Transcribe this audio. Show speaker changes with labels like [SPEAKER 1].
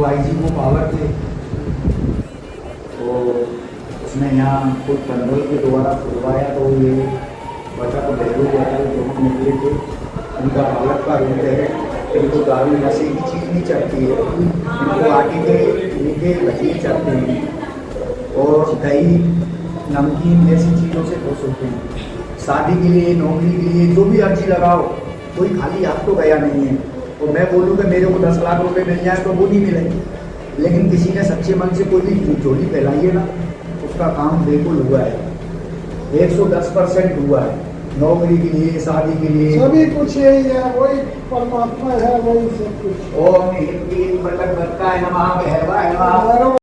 [SPEAKER 1] IG को power थे तो उसने यहाँ खुद कंट्रोल के द्वारा खुलवाया, तो ये बचा तो बहलू बचा दोनों निकले थे। उनका पालक का रूप है, इनको दारू नशे की चीज़ नहीं चढ़ती है, इनको आटे के मीठे भजिए चढ़ते हैं और दही नमकीन जैसी चीज़ों से खुश होते हैं। शादी के लिए, नौकरी के लिए, जो भी अर्जी लगाओ, कोई खाली हाथ तो गया नहीं है। और मैं बोलूँ कि मेरे को 10 लाख रुपए मिल जाए तो वो नहीं मिलेंगे, लेकिन किसी ने सच्चे मन से कोई भी झोली फैलाई है ना, उसका काम बिल्कुल हुआ है, 110% हुआ है। नौकरी के लिए, शादी के लिए,
[SPEAKER 2] सभी कुछ यही है, वही परमात्मा है, वही सब कुछ।
[SPEAKER 1] और मतलब करता है नमः, बहरवा है नमः।